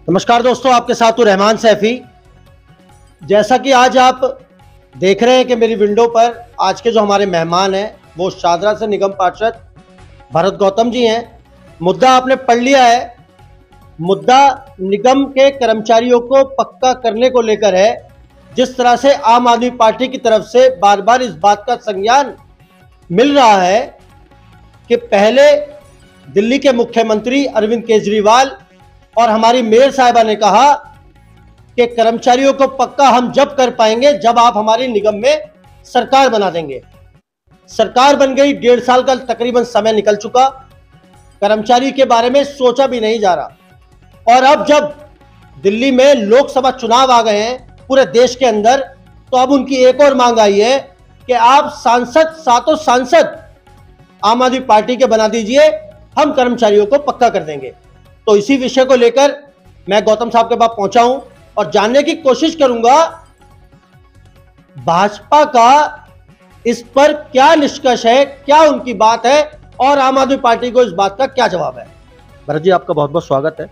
नमस्कार दोस्तों, आपके साथ हूं रहमान सैफी। जैसा कि आज आप देख रहे हैं कि मेरी विंडो पर आज के जो हमारे मेहमान हैं वो शादरा से निगम पार्षद भरत गौतम जी हैं। मुद्दा आपने पढ़ लिया है। मुद्दा निगम के कर्मचारियों को पक्का करने को लेकर है। जिस तरह से आम आदमी पार्टी की तरफ से बार बार इस बात का संज्ञान मिल रहा है कि पहले दिल्ली के मुख्यमंत्री अरविंद केजरीवाल और हमारी मेयर साहिबा ने कहा कि कर्मचारियों को पक्का हम जब कर पाएंगे जब आप हमारी निगम में सरकार बना देंगे। सरकार बन गई, 1.5 साल का तकरीबन समय निकल चुका, कर्मचारी के बारे में सोचा भी नहीं जा रहा। और अब जब दिल्ली में लोकसभा चुनाव आ गए हैं पूरे देश के अंदर, तो अब उनकी एक और मांग आई है कि आप सातों सांसद आम आदमी पार्टी के बना दीजिए, हम कर्मचारियों को पक्का कर देंगे। तो इसी विषय को लेकर मैं गौतम साहब के पास पहुंचा हूं और जानने की कोशिश करूंगा भाजपा का इस पर क्या निष्कर्ष है, क्या उनकी बात है और आम आदमी पार्टी को इस बात का क्या जवाब है। भरत जी, आपका बहुत बहुत स्वागत है।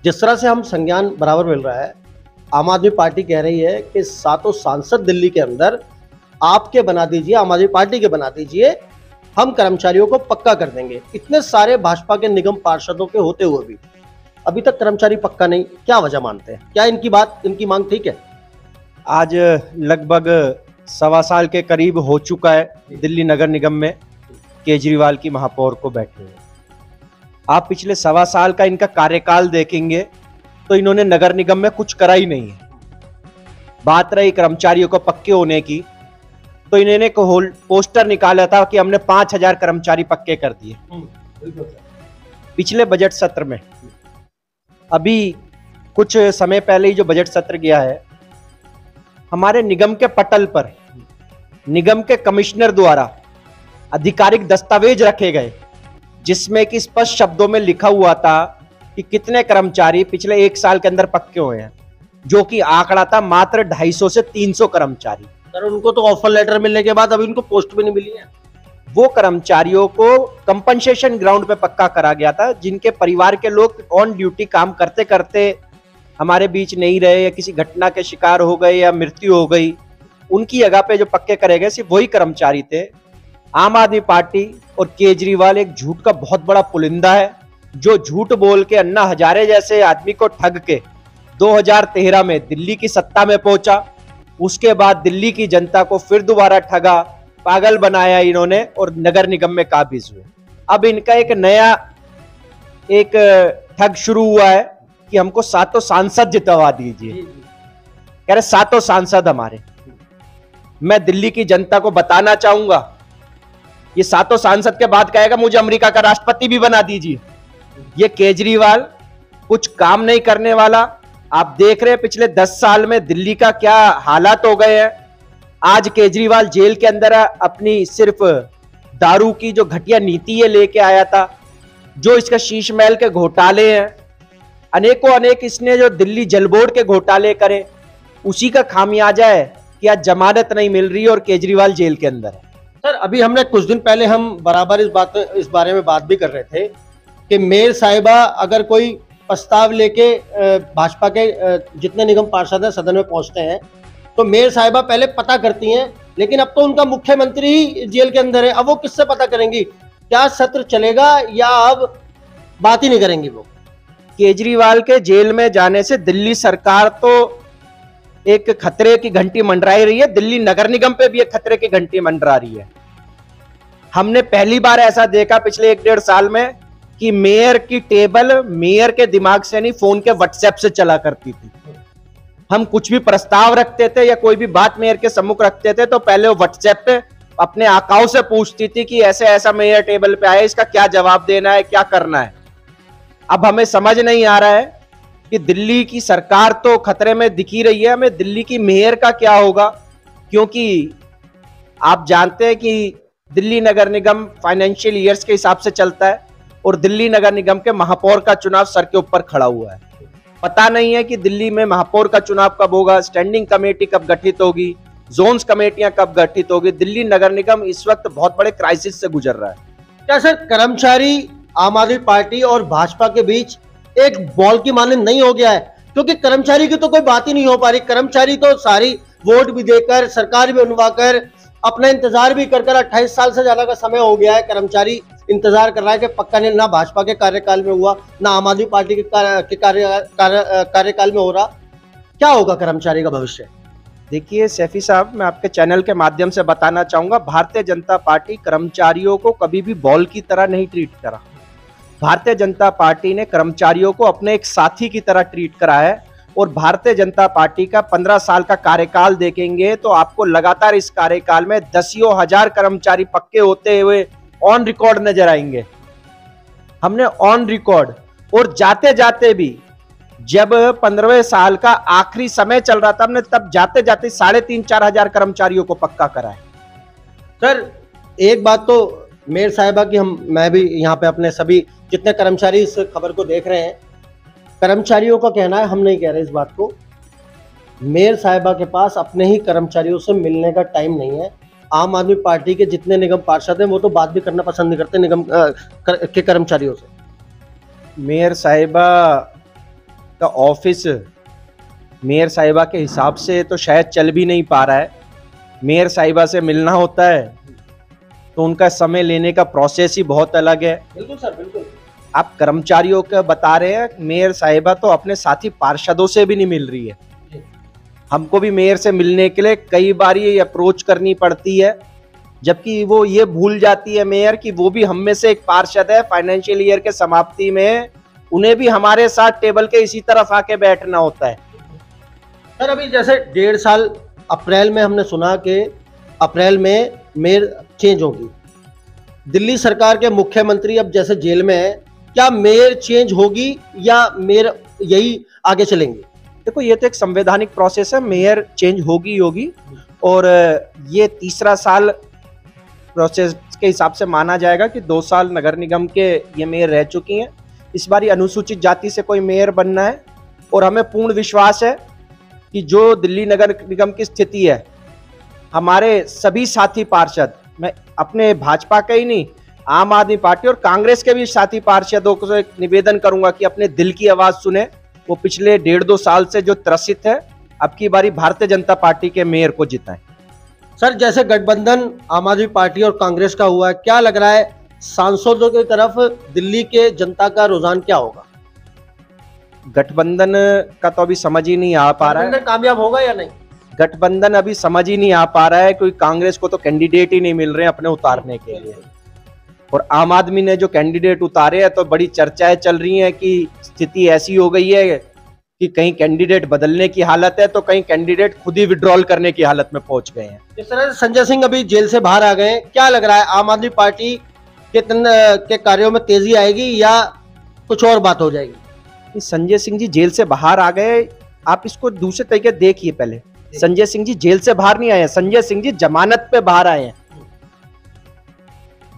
जिस तरह से हम संज्ञान बराबर मिल रहा है, आम आदमी पार्टी कह रही है कि सातों सांसद दिल्ली के अंदर आपके बना दीजिए, आम आदमी पार्टी के बना दीजिए, हम कर्मचारियों को पक्का कर देंगे। इतने सारे भाजपा के निगम पार्षदों के होते हुए भी अभी तक कर्मचारी पक्का नहीं, क्या वजह मानते हैं? क्या इनकी मांग ठीक है? आज लगभग 1.25 साल के करीब हो चुका है दिल्ली नगर निगम में केजरीवाल की महापौर को बैठे हुए। आप पिछले 1.25 साल का इनका कार्यकाल देखेंगे तो इन्होंने नगर निगम में कुछ करा ही नहीं है। बात रही कर्मचारियों को पक्के होने की, तो इन्होंने पोस्टर निकाला था कि हमने 5000 कर्मचारी पक्के कर दिए पिछले बजट सत्र में। अभी कुछ समय पहले ही जो बजट सत्र गया है, हमारे निगम के पटल पर निगम के कमिश्नर द्वारा आधिकारिक दस्तावेज रखे गए जिसमें कि स्पष्ट शब्दों में लिखा हुआ था कि कितने कर्मचारी पिछले 1 साल के अंदर पक्के हुए हैं, जो कि आंकड़ा था मात्र 250 से 300 कर्मचारी। सर, उनको तो ऑफर लेटर मिलने के बाद अभी उनको पोस्ट भी नहीं मिली है। वो कर्मचारियों को कंपनसेशन ग्राउंड पे पक्का करा गया था, जिनके परिवार के लोग ऑन ड्यूटी काम करते करते हमारे बीच नहीं रहे या किसी घटना के शिकार हो गए या मृत्यु हो गई, उनकी जगह पे जो पक्के करे गए सिर्फ वही कर्मचारी थे। आम आदमी पार्टी और केजरीवाल एक झूठ का बहुत बड़ा पुलिंदा है, जो झूठ बोल के अन्ना हजारे जैसे आदमी को ठग के 2013 में दिल्ली की सत्ता में पहुंचा। उसके बाद दिल्ली की जनता को फिर दोबारा ठगा, पागल बनाया इन्होंने और नगर निगम में काबिज हुए। अब इनका एक नया ठग शुरू हुआ है कि हमको 7 सांसद जितवा दीजिए। कह रहे 7 सांसद हमारे। मैं दिल्ली की जनता को बताना चाहूंगा, ये 7 सांसद के बाद कहेगा मुझे अमेरिका का राष्ट्रपति भी बना दीजिए। ये केजरीवाल कुछ काम नहीं करने वाला। आप देख रहे हैं पिछले 10 साल में दिल्ली का क्या हालात हो गए हैं। आज केजरीवाल जेल के अंदर अपनी सिर्फ दारू की जो घटिया नीति ये लेके आया था, जो इसका शीश महल के घोटाले हैं, अनेकों अनेक इसने जो दिल्ली जल बोर्ड के घोटाले करे, उसी का खामियाजा है कि आज जमानत नहीं मिल रही और केजरीवाल जेल के अंदर है। सर, अभी हमने कुछ दिन पहले हम बराबर इस बारे में बात भी कर रहे थे कि मेयर साहिबा अगर कोई प्रस्ताव लेके भाजपा के जितने निगम पार्षद हैं सदन में पहुंचते हैं तो मेयर साहिबा पहले पता करती हैं, लेकिन अब तो उनका मुख्यमंत्री ही जेल के अंदर है। अब वो किससे पता करेंगी? क्या सत्र चलेगा या अब बात ही नहीं करेंगी? वो केजरीवाल के जेल में जाने से दिल्ली सरकार तो एक खतरे की घंटी मंडराई रही है, दिल्ली नगर निगम पे भी एक खतरे की घंटी मंडरा रही है। हमने पहली बार ऐसा देखा पिछले 1-1.5 साल में कि मेयर की टेबल मेयर के दिमाग से नहीं, फोन के व्हाट्सएप से चला करती थी। हम कुछ भी प्रस्ताव रखते थे या कोई भी बात मेयर के सम्मुख रखते थे तो पहले वो व्हाट्सएप पे अपने आकाओं से पूछती थी कि ऐसे ऐसा मेयर टेबल पे आया, इसका क्या जवाब देना है, क्या करना है। अब हमें समझ नहीं आ रहा है कि दिल्ली की सरकार तो खतरे में दिखी रही है, हमें दिल्ली की मेयर का क्या होगा, क्योंकि आप जानते हैं कि दिल्ली नगर निगम फाइनेंशियल ईयर्स के हिसाब से चलता है और दिल्ली नगर निगम के महापौर का चुनाव सर के ऊपर खड़ा हुआ है। पता नहीं है कि दिल्ली में महापौर का चुनाव कब होगा, स्टैंडिंग कमेटी कब गठित होगी, जोन्स कमेटियां कब गठित होगी। दिल्ली नगर निगम इस वक्त बहुत बड़े क्राइसिस से गुजर रहा है। क्या सर कर्मचारी आम आदमी पार्टी और भाजपा के बीच एक बॉल की मानंद नहीं हो गया है? क्योंकि कर्मचारी की तो कोई बात ही नहीं हो पा रही। कर्मचारी तो सारी वोट भी देकर, सरकार भी बनवाकर, अपना इंतजार भी कर 28 साल से ज्यादा का समय हो गया है, कर्मचारी इंतजार कर रहा है कि पक्का नहीं, ना भाजपा के कार्यकाल में हुआ, ना आम आदमी पार्टी के कार्यकाल में हो रहा। क्या होगा कर्मचारी का भविष्य? देखिए सैफी साहब, मैं आपके चैनल के माध्यम से बताना चाहूंगा, भारतीय जनता पार्टी कर्मचारियों को कभी भी बॉल की तरह नहीं ट्रीट करा। भारतीय जनता पार्टी ने कर्मचारियों को अपने एक साथी की तरह ट्रीट करा है। और भारतीय जनता पार्टी का 15 साल का कार्यकाल देखेंगे तो आपको लगातार इस कार्यकाल में दसियों हजार कर्मचारी पक्के होते हुए ऑन रिकॉर्ड नजर आएंगे। हमने ऑन रिकॉर्ड, और जाते जाते भी जब 15वें साल का आखिरी समय चल रहा था, हमने तब जाते जाते 3,500-4 हजार कर्मचारियों को पक्का करा है। सर एक बात तो मेयर साहिबा की मैं भी यहाँ पे अपने सभी जितने कर्मचारी इस खबर को देख रहे हैं, कर्मचारियों का कहना है, हम नहीं कह रहे इस बात को, मेयर साहिबा के पास अपने ही कर्मचारियों से मिलने का टाइम नहीं है। आम आदमी पार्टी के जितने निगम पार्षद हैं वो तो बात भी करना पसंद नहीं करते निगम के कर्मचारियों से। मेयर साहिबा का ऑफिस मेयर साहिबा के हिसाब से तो शायद चल भी नहीं पा रहा है। मेयर साहिबा से मिलना होता है तो उनका समय लेने का प्रोसेस ही बहुत अलग है। बिल्कुल सर, बिल्कुल। आप कर्मचारियों का बता रहे हैं, मेयर साहिबा तो अपने साथी पार्षदों से भी नहीं मिल रही है। हमको भी मेयर से मिलने के लिए कई बार ये अप्रोच करनी पड़ती है, जबकि वो ये भूल जाती है मेयर कि वो भी हम में से एक पार्षद है। फाइनेंशियल ईयर के समाप्ति में उन्हें भी हमारे साथ टेबल के इसी तरफ आके बैठना होता है। सर अभी जैसे 1.5 साल अप्रैल में हमने सुना कि अप्रैल में मेयर चेंज होगी, दिल्ली सरकार के मुख्यमंत्री अब जैसे जेल में है, क्या मेयर चेंज होगी या मेयर यही आगे चलेंगे? देखो ये तो एक संवैधानिक प्रोसेस है, मेयर चेंज होगी होगी, और ये तीसरा साल प्रोसेस के हिसाब से माना जाएगा कि 2 साल नगर निगम के ये मेयर रह चुकी हैं। इस बार अनुसूचित जाति से कोई मेयर बनना है, और हमें पूर्ण विश्वास है कि जो दिल्ली नगर निगम की स्थिति है, हमारे सभी साथी पार्षद, मैं अपने भाजपा के ही नहीं, आम आदमी पार्टी और कांग्रेस के भी साथी पार्षदों को एक निवेदन करूंगा कि अपने दिल की आवाज सुने। वो पिछले 1.5-2 साल से जो त्रसित है, अब की बारी भारतीय जनता पार्टी के मेयर को जिताएं। सर जैसे गठबंधन आम आदमी पार्टी और कांग्रेस का हुआ है, क्या लग रहा है सांसदों की तरफ दिल्ली के जनता का रुझान क्या होगा? गठबंधन का तो अभी समझ ही नहीं आ पा रहा है, कामयाब होगा या नहीं? गठबंधन अभी समझ ही नहीं आ पा रहा है, क्योंकि कांग्रेस को तो कैंडिडेट ही नहीं मिल रहे हैं अपने उतारने के लिए, और आम आदमी ने जो कैंडिडेट उतारे हैं तो बड़ी चर्चाएं चल रही हैं कि स्थिति ऐसी हो गई है कि कहीं कैंडिडेट बदलने की हालत है तो कहीं कैंडिडेट खुद ही विड्रॉल करने की हालत में पहुंच गए हैं। जिस तरह से संजय सिंह अभी जेल से बाहर आ गए, क्या लग रहा है आम आदमी पार्टी के कार्यों में तेजी आएगी या कुछ और बात हो जाएगी? संजय सिंह जी जेल से बाहर आ गए, आप इसको दूसरे तरीके देखिए। पहले संजय सिंह जी जेल से बाहर नहीं आए हैं, संजय सिंह जी जमानत पे बाहर आए हैं।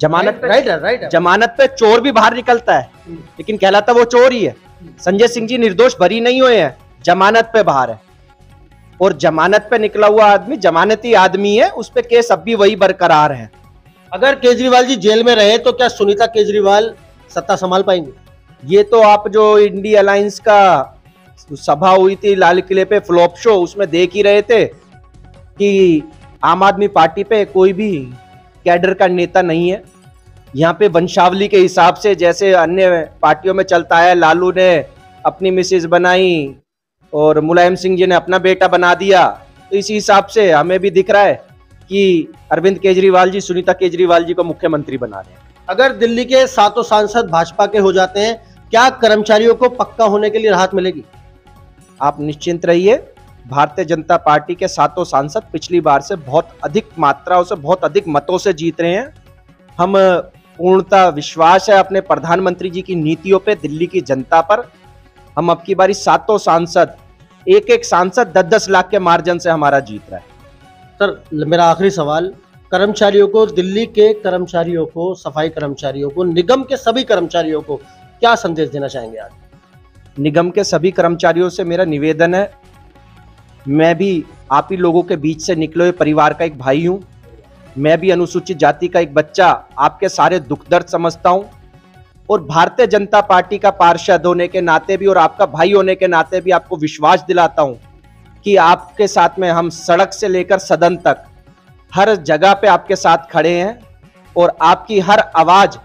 जमानत पे चोर भी बाहर निकलता है, लेकिन कहलाता वो चोर ही है। संजय सिंह जी निर्दोष बरी नहीं हुए हैं, जमानत पे बाहर है, और जमानत पे निकला हुआ आदमी जमानती आदमी है, उस पे केस अब भी वही बरकरार है। अगर केजरीवाल जी जेल में रहे तो क्या सुनीता केजरीवाल सत्ता संभाल पाएंगे? ये तो आप जो इंडिया अलायंस का सभा हुई थी लाल किले पे, फ्लॉप शो, उसमें देख ही रहे थे कि आम आदमी पार्टी पे कोई भी कैडर का नेता नहीं है। यहाँ पे वंशावली के हिसाब से जैसे अन्य पार्टियों में चलता है, लालू ने अपनी मिसेज बनाई और मुलायम सिंह जी ने अपना बेटा बना दिया, तो इसी हिसाब से हमें भी दिख रहा है कि अरविंद केजरीवाल जी सुनीता केजरीवाल जी को मुख्यमंत्री बना रहे हैं। अगर दिल्ली के 7 सांसद भाजपा के हो जाते हैं, क्या कर्मचारियों को पक्का होने के लिए राहत मिलेगी? आप निश्चिंत रहिए, भारतीय जनता पार्टी के 7 सांसद पिछली बार से बहुत अधिक मात्राओं से, बहुत अधिक मतों से जीत रहे हैं। हम पूर्णतः विश्वास है अपने प्रधानमंत्री जी की नीतियों पे, दिल्ली की जनता पर। हम अब की बारी 7 सांसद, एक सांसद 10-10 लाख के मार्जिन से हमारा जीत रहा है। सर मेरा आखिरी सवाल, कर्मचारियों को, दिल्ली के कर्मचारियों को, सफाई कर्मचारियों को, निगम के सभी कर्मचारियों को क्या संदेश देना चाहेंगे आज? निगम के सभी कर्मचारियों से मेरा निवेदन है, मैं भी आप ही लोगों के बीच से निकले हुए परिवार का एक भाई हूं, मैं भी अनुसूचित जाति का एक बच्चा, आपके सारे दुख दर्द समझता हूं। और भारतीय जनता पार्टी का पार्षद होने के नाते भी और आपका भाई होने के नाते भी आपको विश्वास दिलाता हूं कि आपके साथ में हम सड़क से लेकर सदन तक हर जगह पे आपके साथ खड़े हैं और आपकी हर आवाज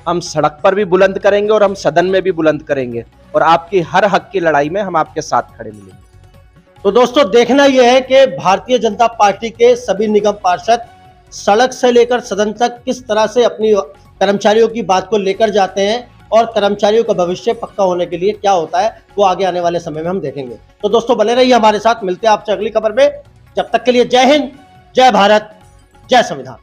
हम सड़क पर भी बुलंद करेंगे और हम सदन में भी बुलंद करेंगे और आपकी हर हक की लड़ाई में हम आपके साथ खड़े मिलेंगे। तो दोस्तों देखना यह है कि भारतीय जनता पार्टी के सभी निगम पार्षद सड़क से लेकर सदन तक किस तरह से अपनी कर्मचारियों की बात को लेकर जाते हैं और कर्मचारियों का भविष्य पक्का होने के लिए क्या होता है वो आगे आने वाले समय में हम देखेंगे। तो दोस्तों बने रहिए हमारे साथ, मिलते हैं आपसे अगली खबर में। जब तक के लिए जय हिंद, जय भारत, जय संविधान।